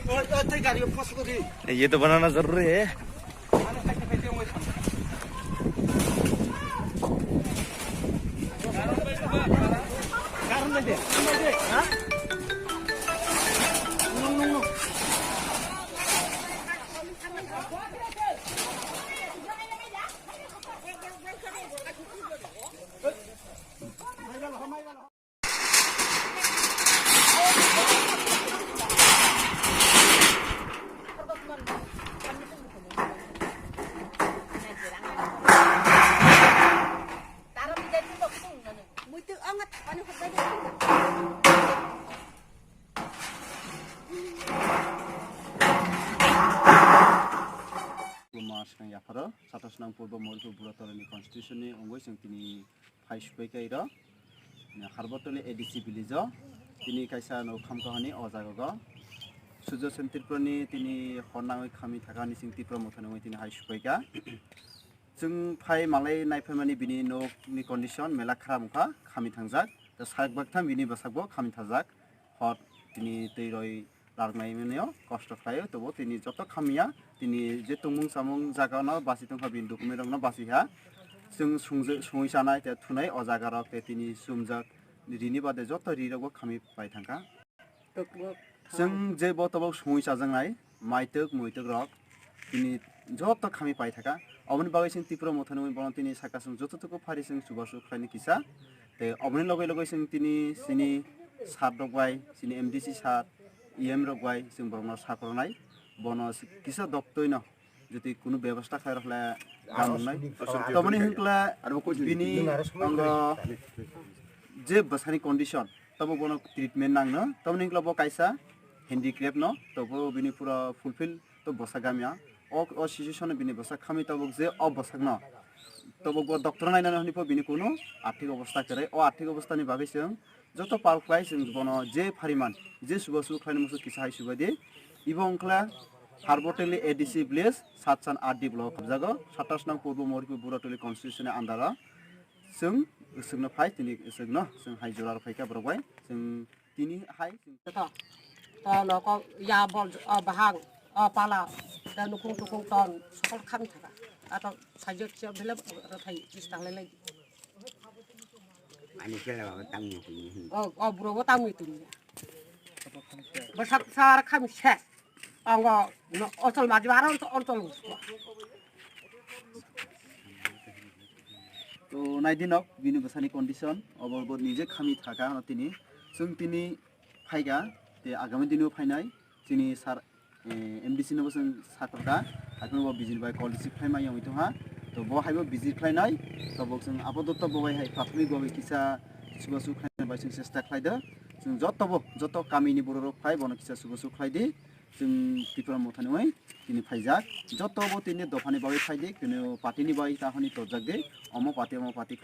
ये तो बनाना जरूरी है। Yapara, 27 nang purba moriko buratorani constitution ni ongoi sing tini phai supaika ira harbotoli ADC village tini kaisa no khamkahani ojagoga sujo sentirproni tini hornangoi khami thakani sing tipra mothanoi tini hai supaika jung phai malai naifamani bini no ni condition mela khramkha khami thangjak ta sakbaktham bini basakbo khami thajak hot tini teiroi larnai meneo kosto khlayo tobo tini joto khamia tini je tungmung samung jaga no basi tongkha bin document no basi ha जों सुंजै जानाय ते थुनाय अजागाराव ते तिनि सुमजाक रिनि बादे जत रिरावबो खामि पाइ थांखा जों जे बतबाव सुंजै जाजांनाय माइतक मुइतक रक तिनि जत खामि पाइ थाखा अबनि बागै जों तिप्र मथनो बन तिनि साकासुं जततको फारि जों सुबासु खायनि किसा ते अबनि लगे लगे जों तिनि सिनि सात रगबाय सिनि एमडीसी सात ईएम रगबाय जों बरनो साकरनाय बन किसा दक्तय न যদি কোনো ব্যবস্থা খাই রাখলে গামনাই তমনি হিকলা বিনি অঙ্গ যে বসানি কন্ডিশন তব বন ট্রিটমেন্ট নাংনো তমনি হিকলা ব কাইসা হ্যান্ডিক্রাফট ন তব বিনি পুরা ফুলফিল তো বসা গামিয়া অ সিচুয়েশন বিনি বসা খামি তব যে অ বসাক ন তব ব ডক্টর নাইনা হনি প বিনি কোনো আর্থিক অবস্থা করে অ আর্থিক অবস্থানি বাগै जों যত পালফাই जों বন যে ফারিমান যে সুবসু খাইনি মুসু কিসা high সুবাদি ইবংকলা Harboteli ADC Village, Satsan Adi Block Jago, 27 nang Purbo Moriko Buratoli Constitution Andara, जों जोंनो फाइ तिनि जोंनो जों हाइ जरार फाइका ब्रबाय जों तिनि हाइ न को या बल बाहां पाला दा नुकुं तुकुं तन सकल खामि थाका आरो साइजो खिया भेले थाइ जिस्तांलाय ani kela tamu बुरोबो तामि तिनि बसाक सार खामि से anggo otol majwara otol তো নাইদিনক বিনি বসানি কন্ডিশন অবলব নিজে খামি থাকা তিনি जों तिनि फाइगा ते आगामी दिनाव फाइनाय तिनि सार एमडीसी नबो जों साकरदा आगुनबो बिजिरबाय कलेज फाइमाय हयतोहा तो बहायबो बिजिर फाइनाय तो जों आबदत्त बहाय प्राथमिक बहाय किसा सुबसु खायनाय बाय जों चेष्टा खायदो जों जत गामिनि बर'रक फाइ बन किसा सुबसु खायदि जों तिप्रा मथानोय तिनि फाइजाक जतबो तिनि दफानि बागै फाइदि किनु पार्टीनि बागै ताहनि तजाक दे अमो पार्टी